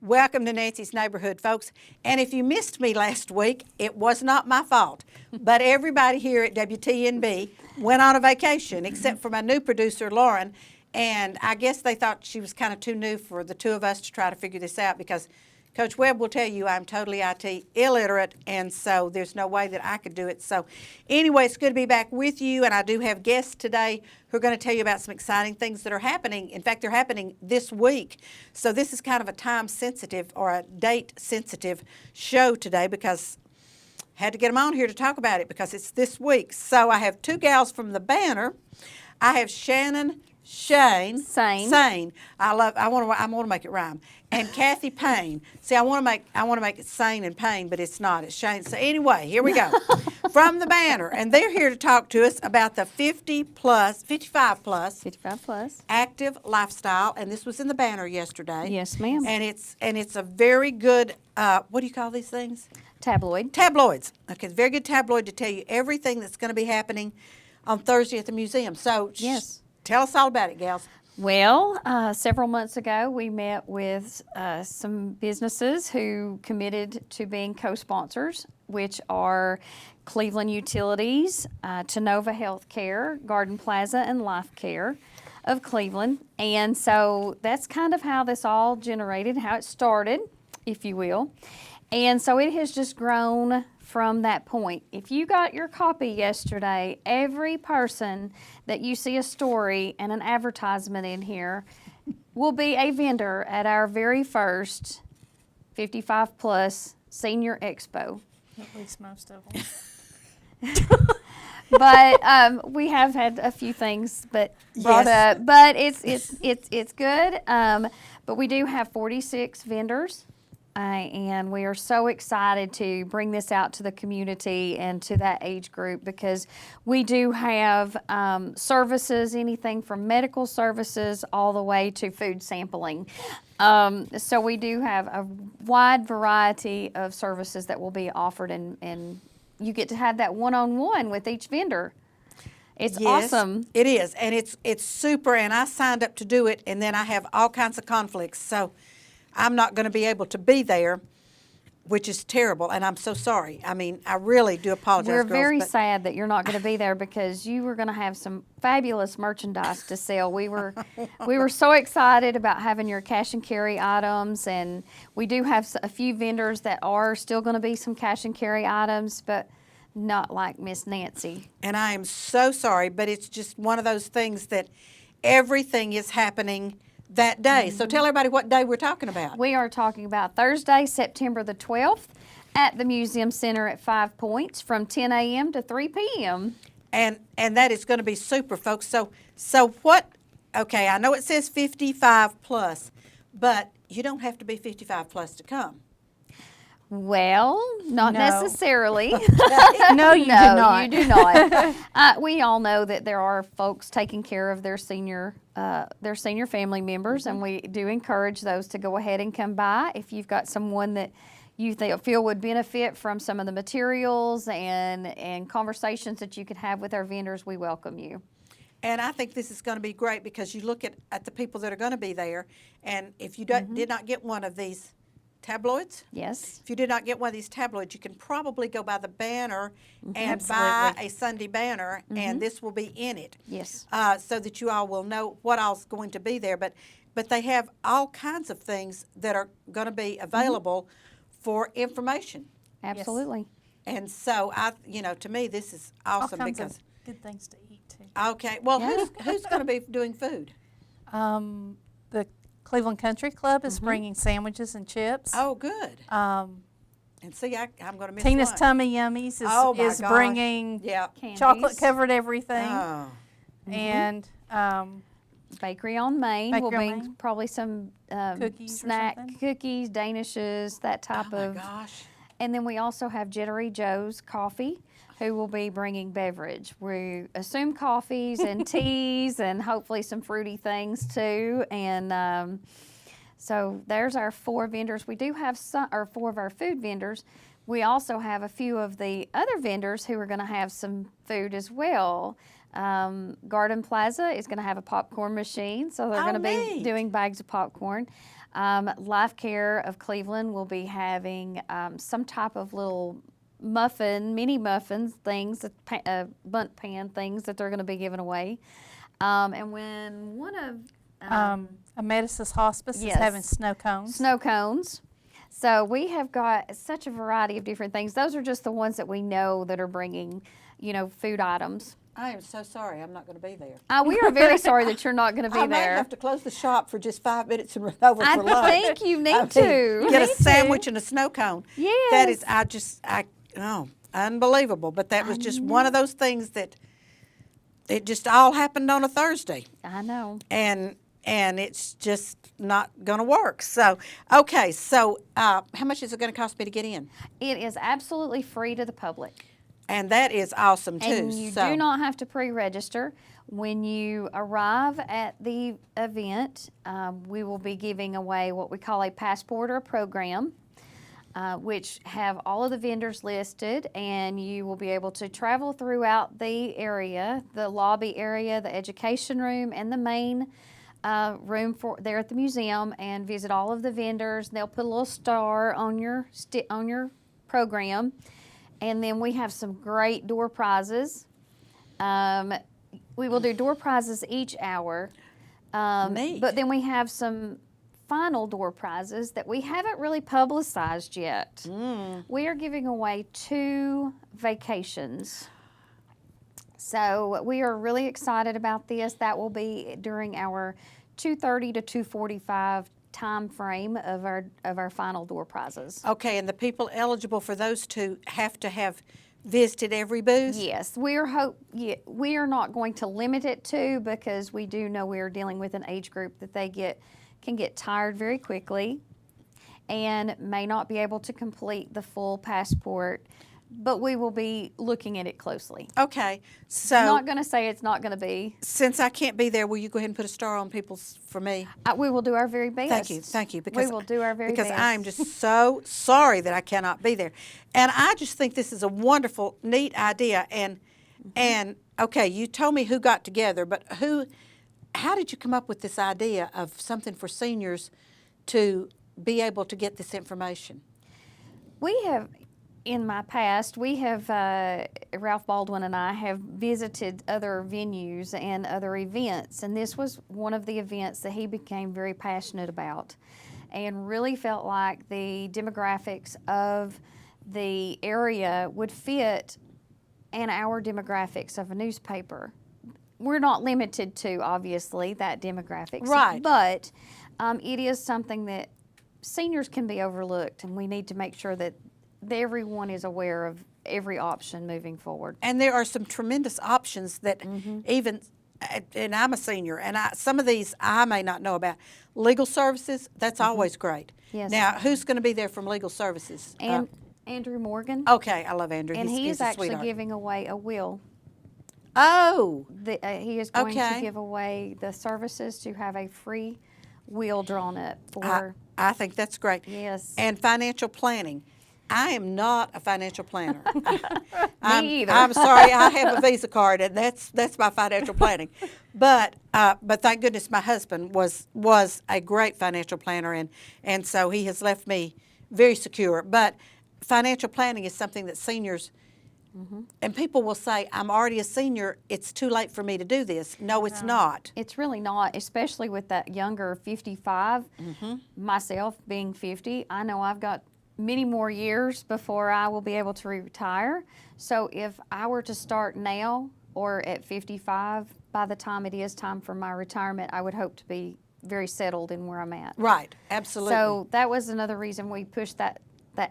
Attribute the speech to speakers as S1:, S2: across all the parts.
S1: Welcome to Nancy's Neighborhood, folks. And if you missed me last week, it was not my fault. But everybody here at WTNB went on a vacation, except for my new producer, Lauren. And I guess they thought she was kind of too new for the two of us to try to figure this out, because Coach Webb will tell you I'm totally IT illiterate, and so there's no way that I could do it. So anyway, it's good to be back with you, and I do have guests today who are going to tell you about some exciting things that are happening. In fact, they're happening this week. So this is kind of a time-sensitive or a date-sensitive show today, because I had to get them on here to talk about it because it's this week. So I have two gals from the banner. I have Shannon Sane. I want to make it rhyme. And Kathy Payne. See, I want to make it Sane and Payne, but it's not. It's Shane. So anyway, here we go. From the banner, and they're here to talk to us about the 55 plus active lifestyle. And this was in the banner yesterday.
S2: Yes, ma'am.
S1: And it's a very good. What do you call these things?
S2: Tabloids.
S1: Okay, it's a very good tabloid to tell you everything that's going to be happening on Thursday at the museum. So
S2: yes.
S1: Tell us all about it, gals.
S2: Well, several months ago, we met with some businesses who committed to being co-sponsors, which are Cleveland Utilities, Tenova Healthcare, Garden Plaza, and Life Care of Cleveland. And so that's kind of how this all generated, how it started, if you will. And so it has just grown from that point. If you got your copy yesterday, every person that you see a story and an advertisement in here will be a vendor at our very first 55 plus senior expo.
S3: At least most of them.
S2: But we have had a few things brought up, but it's good. But we do have 46 vendors. And we are so excited to bring this out to the community and to that age group, because we do have services, anything from medical services all the way to food sampling. So we do have a wide variety of services that will be offered, and you get to have that one-on-one with each vendor. It's awesome.
S1: It is, and it's super, and I signed up to do it, and then I have all kinds of conflicts, so I'm not going to be able to be there, which is terrible, and I'm so sorry. I mean, I really do apologize,
S2: We're
S1: girls,
S2: very sad that you're not going to be there, because you were going to have some fabulous merchandise to sell. We were so excited about having your cash and carry items, and we do have a few vendors that are still going to be some cash and carry items, but not like Miss Nancy.
S1: And I am so sorry, but it's just one of those things that everything is happening that day. So tell everybody what day we're talking about.
S2: We are talking about Thursday, September the 12th at the Museum Center at 5 Points from 10 a.m. to 3 p.m.
S1: And that is going to be super, folks. So what, okay, I know it says 55 plus, but you don't have to be 55 plus to come.
S2: Well, not necessarily.
S3: No, you do not.
S2: You do not. We all know that there are folks taking care of their senior family members, and we do encourage those to go ahead and come by. If you've got someone that you feel would benefit from some of the materials and conversations that you could have with our vendors, we welcome you.
S1: And I think this is going to be great, because you look at the people that are going to be there, and if you did not get one of these tabloids?
S2: Yes.
S1: If you did not get one of these tabloids, you can probably go by the banner and
S3: Absolutely.
S1: buy a Sunday banner, and this will be in it.
S2: Yes.
S1: So that you all will know what all's going to be there. But they have all kinds of things that are going to be available for information.
S2: Absolutely.
S1: And so to me, this is awesome,
S3: All kinds
S1: because
S3: of good things to eat too.
S1: okay. Well, who's going to be doing food?
S3: The Cleveland Country Club is bringing sandwiches and chips.
S1: Oh, good. And see, I'm going to miss
S3: Tina's
S1: lunch.
S3: Tummy Yummies is
S1: gosh.
S3: bringing
S2: Candies.
S3: chocolate covered everything.
S1: Oh.
S3: And
S2: Bakery on Main will
S3: Bakery on
S2: bring
S3: Main.
S2: probably some
S3: Cookies or
S2: snack
S3: something.
S2: cookies, danishes, that type
S1: Oh, my
S2: of.
S1: gosh.
S2: And then we also have Jittery Joe's Coffee, who will be bringing beverage. We assume coffees and teas and hopefully some fruity things too. And so there's our 4 vendors. We do have 4 of our food vendors. We also have a few of the other vendors who are going to have some food as well. Garden Plaza is going to have a popcorn machine, so they're
S1: Oh,
S2: going to be
S1: neat.
S2: doing bags of popcorn. Life Care of Cleveland will be having some type of little mini muffins things, bundt pan things that they're going to be giving away. And when one of
S3: Ametis Hospice
S2: Yes.
S3: is having snow cones.
S2: snow cones. So we have got such a variety of different things. Those are just the ones that we know that are bringing, food items.
S1: I am so sorry. I'm not going to be there.
S2: We are very sorry that you're not going to be
S1: I
S2: there.
S1: might have to close the shop for just 5 minutes and run over
S2: I
S1: for lunch.
S2: think you need
S1: I mean,
S2: to.
S1: get
S2: You
S1: a
S2: need to.
S1: sandwich and a snow cone. That is,
S2: Yes.
S1: unbelievable. But that was just one of those things that it just all happened on a Thursday.
S2: I know.
S1: And it's just not going to work. So, okay, so how much is it going to cost me to get in?
S2: It is absolutely free to the public.
S1: And that is awesome, too.
S2: And you do not have to pre-register. When you arrive at the event, we will be giving away what we call a passport or a program, which have all of the vendors listed, and you will be able to travel throughout the area, the lobby area, the education room, and the main room there at the museum, and visit all of the vendors. They'll put a little star on your program. And then we have some great door prizes. We will do door prizes each hour.
S1: Neat.
S2: But then we have some final door prizes that we haven't really publicized yet. We are giving away 2 vacations. So we are really excited about this. That will be during our 2:30 to 2:45 time frame of our final door prizes.
S1: Okay, and the people eligible for those 2 have to have visited every booth?
S2: Yes, we are not going to limit it to, because we do know we are dealing with an age group that can get tired very quickly and may not be able to complete the full passport, but we will be looking at it closely.
S1: Okay, so
S2: I'm not going to say it's not going to be.
S1: since I can't be there, will you go ahead and put a star on people's for me?
S2: We will do our very best.
S1: Thank you.
S2: We will do our very
S1: because
S2: best.
S1: I am just so sorry that I cannot be there, and I just think this is a wonderful, neat idea. And okay, you told me who got together, but how did you come up with this idea of something for seniors to be able to get this information?
S2: We have, in my past, Ralph Baldwin and I have visited other venues and other events, and this was one of the events that he became very passionate about and really felt like the demographics of the area would fit in our demographics of a newspaper. We're not limited to, obviously, that demographics.
S1: Right.
S2: But it is something that seniors can be overlooked, and we need to make sure that everyone is aware of every option moving forward.
S1: And there are some tremendous options that even, and I'm a senior, and some of these I may not know about. Legal services, that's always great.
S2: Yes.
S1: Now, who's going to be there from legal services?
S2: And Andrew Morgan,
S1: Okay, I love Andrew.
S2: and he
S1: he's
S2: is
S1: a
S2: actually
S1: sweetheart.
S2: giving away a will.
S1: Oh,
S2: He is going to
S1: Okay.
S2: give away the services to have a free will drawn up for.
S1: I think that's great.
S2: Yes.
S1: And financial planning. I am not a financial planner.
S2: either.
S1: I'm sorry. I have a Visa card, and that's my financial planning. But thank goodness my husband was a great financial planner, and so he has left me very secure. But financial planning is something that seniors. And people will say, I'm already a senior, it's too late for me to do this. No, it's not.
S2: It's really not, especially with that younger 55. Myself being 50, I know I've got many more years before I will be able to retire. So if I were to start now or at 55, by the time it is time for my retirement, I would hope to be very settled in where I'm at.
S1: Right, absolutely.
S2: So that was another reason we pushed that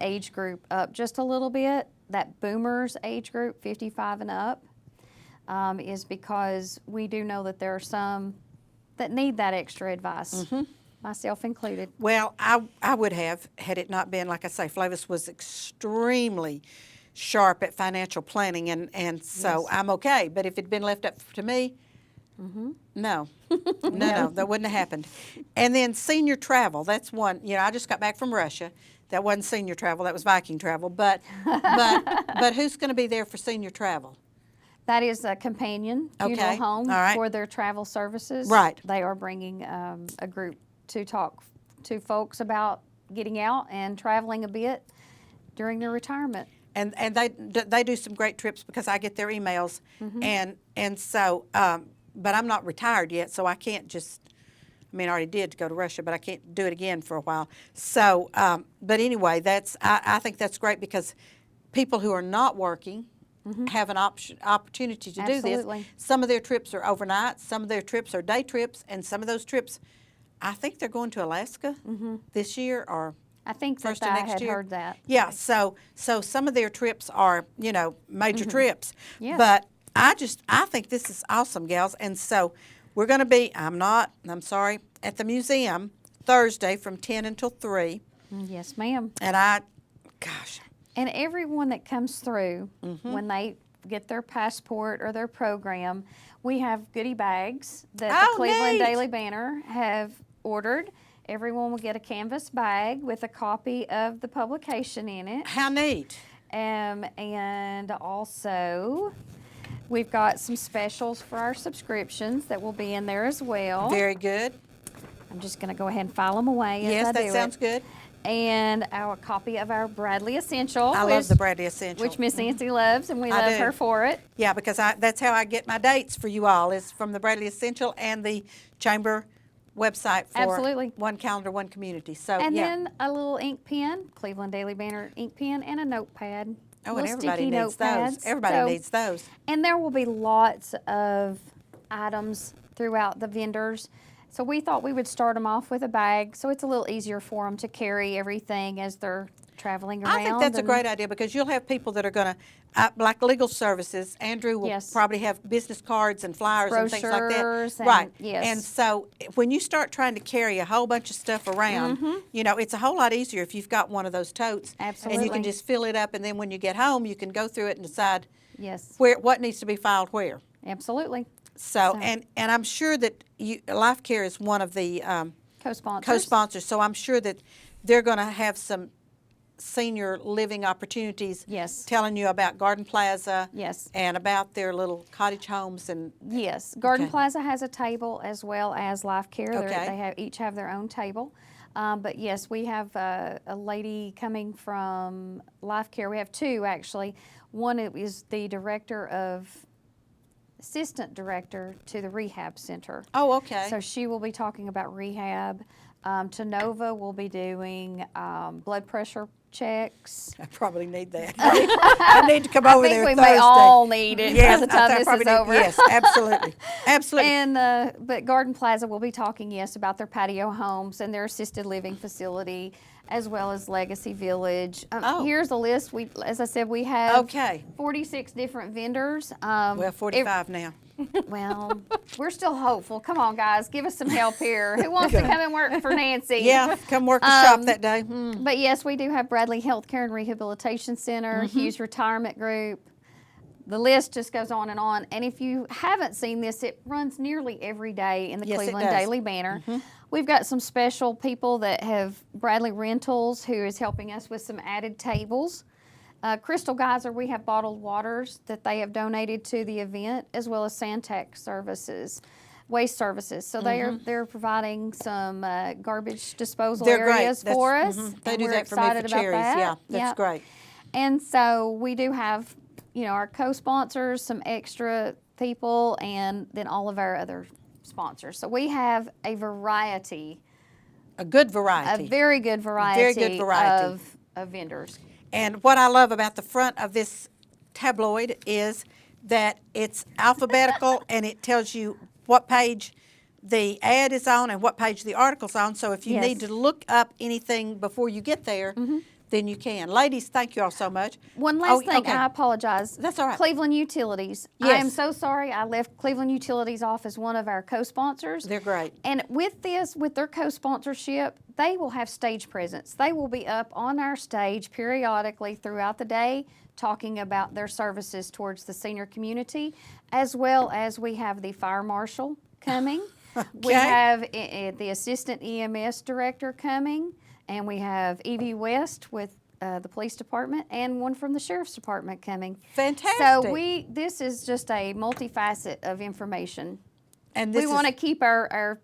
S2: age group up just a little bit. That boomers age group, 55 and up, is because we do know that there are some that need that extra advice, myself included.
S1: Well, I would have, had it not been, like I say, Flavis was extremely sharp at financial planning, and so
S2: Yes.
S1: I'm okay. But if it had been left up to me, no, that wouldn't have happened. And then senior travel, that's one. I just got back from Russia. That wasn't senior travel, that was Viking travel. But who's going to be there for senior travel?
S2: That is a companion funeral
S1: Okay,
S2: home
S1: all right.
S2: for their travel services.
S1: Right.
S2: They are bringing a group to talk to folks about getting out and traveling a bit during their retirement.
S1: And they do some great trips because I get their emails, and so but I'm not retired yet, so I can't just. I mean, I already did go to Russia, but I can't do it again for a while. So, but anyway, I think that's great because people who are not working have an opportunity to do
S2: Absolutely.
S1: this. Some of their trips are overnight, some of their trips are day trips, and some of those trips, I think they're going to Alaska this year or
S2: I think
S1: first
S2: that
S1: of
S2: I
S1: next
S2: had
S1: year.
S2: heard that.
S1: Yeah, so some of their trips are, major trips.
S2: Yes.
S1: But I think this is awesome, gals. And so we're going to be, I'm sorry, at the museum Thursday from 10 until 3.
S2: Yes, ma'am.
S1: And gosh.
S2: And everyone that comes through,
S1: Mm-hmm.
S2: when they get their passport or their program, we have goodie bags that
S1: Oh,
S2: the Cleveland
S1: neat.
S2: Daily Banner have ordered. Everyone will get a canvas bag with a copy of the publication in it.
S1: How neat.
S2: And also, we've got some specials for our subscriptions that will be in there as well.
S1: Very good.
S2: I'm just going to go ahead and file them away as
S1: Yes,
S2: I
S1: that
S2: do
S1: sounds
S2: it.
S1: good.
S2: And our copy of our Bradley Essential.
S1: I love the Bradley Essential.
S2: Which Miss Nancy loves, and we
S1: I
S2: love
S1: do.
S2: her for it.
S1: Yeah, because that's how I get my dates for you all, is from the Bradley Essential and the Chamber website for
S2: Absolutely.
S1: One Calendar, One Community. So,
S2: And
S1: yeah.
S2: then a little ink pen, Cleveland Daily Banner ink pen, and a notepad.
S1: Oh, and
S2: Little
S1: everybody
S2: sticky
S1: needs those.
S2: notepads.
S1: Everybody
S2: So-
S1: needs those.
S2: And there will be lots of items throughout the vendors. So we thought we would start them off with a bag, so it's a little easier for them to carry everything as they're traveling around.
S1: I think that's a
S2: and-
S1: great idea because you'll have people that are going to, like legal services, Andrew will
S2: Yes.
S1: probably have business cards and flyers and things like
S2: Brochures
S1: that.
S2: and-
S1: Right.
S2: yes.
S1: And so when you start trying to carry a whole bunch of stuff around, it's a whole lot easier if you've got one of those totes. And you
S2: Absolutely.
S1: can just fill it up, and then when you get home, you can go through it and decide
S2: Yes,
S1: what needs to be filed where.
S2: absolutely.
S1: So,
S2: So-
S1: and I'm sure that Life Care is one of the
S2: Co-sponsors.
S1: co-sponsors, so I'm sure that they're going to have some senior living opportunities.
S2: Yes.
S1: Telling you about Garden Plaza.
S2: Yes.
S1: And about their little cottage homes and.
S2: Yes, Garden
S1: Okay.
S2: Plaza has a table as well as Life Care.
S1: Okay.
S2: They each have their own table. But yes, we have a lady coming from Life Care. We have two actually. One is the assistant director to the rehab center.
S1: Oh, okay.
S2: So she will be talking about rehab. Tanova will be doing blood pressure checks.
S1: I probably need that. I need to come over
S2: I think
S1: there
S2: we
S1: Thursday.
S2: may all need it
S1: Yes,
S2: by the
S1: I
S2: time
S1: think I
S2: this
S1: probably
S2: is
S1: need-
S2: over.
S1: Yes, absolutely, absolutely.
S2: And but Garden Plaza will be talking, yes, about their patio homes and their assisted living facility, as well as Legacy Village.
S1: Oh.
S2: Here's a list. As I said, we have
S1: Okay.
S2: 46 different vendors.
S1: Well, 45 now.
S2: Well, we're still hopeful. Come on, guys, give us some help here. Who wants to come and work for Nancy?
S1: Yeah, come work the shop that day. Mm.
S2: But yes, we do have Bradley Healthcare and Rehabilitation Center,
S1: Mm-hmm.
S2: Hughes Retirement Group. The list just goes on. And if you haven't seen this, it runs nearly every day in the
S1: Yes, it
S2: Cleveland
S1: does.
S2: Daily Banner. We've got some special people that have Bradley Rentals, who is helping us with some added tables. Crystal Geyser, we have bottled waters that they have donated to the event, as well as Santac services, waste services. So they're providing some garbage disposal
S1: They're great.
S2: areas
S1: That's-
S2: for us.
S1: They
S2: and
S1: do
S2: we're
S1: that for me
S2: excited
S1: for
S2: about
S1: cherries.
S2: that.
S1: Yeah, that's
S2: Yep.
S1: great.
S2: And so we do have, our co-sponsors, some extra people, and then all of our other sponsors. So we have a variety,
S1: A good
S2: a
S1: variety.
S2: very good variety,
S1: variety.
S2: of vendors.
S1: And what I love about the front of this tabloid is that it's alphabetical and it tells you what page the ad is on and what page the article's on. So if you
S2: Yes.
S1: need to look up anything before you get there, then you can. Ladies, thank you all so much.
S2: One last thing,
S1: okay.
S2: I apologize.
S1: That's all right.
S2: Cleveland Utilities. I
S1: Yes.
S2: am so sorry. I left Cleveland Utilities off as one of our co-sponsors.
S1: They're great.
S2: And with their co-sponsorship, they will have stage presence. They will be up on our stage periodically throughout the day talking about their services towards the senior community, as well as we have the fire marshal coming. We
S1: Okay.
S2: have the assistant EMS director coming, and we have Evie West with the police department and one from the sheriff's department coming.
S1: Fantastic.
S2: So this is just a multifaceted of information.
S1: And
S2: We want to keep our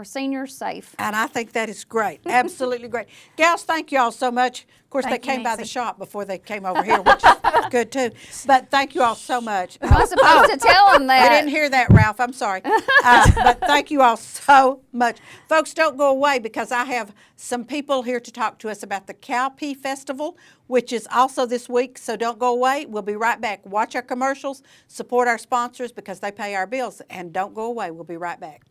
S2: seniors safe.
S1: And I think that is great. Absolutely great. Gals, thank you all so much. Of course,
S3: Thank
S1: they
S3: you,
S1: came by the
S3: Nancy.
S1: shop before they came over here, which is good too. But thank you all so much.
S2: I'm not supposed to tell them that.
S1: I didn't hear that, Ralph. I'm sorry. But thank you all so much. Folks, don't go away because I have some people here to talk to us about the Cowpea Festival, which is also this week. So don't go away. We'll be right back. Watch our commercials, support our sponsors because they pay our bills. And don't go away. We'll be right back.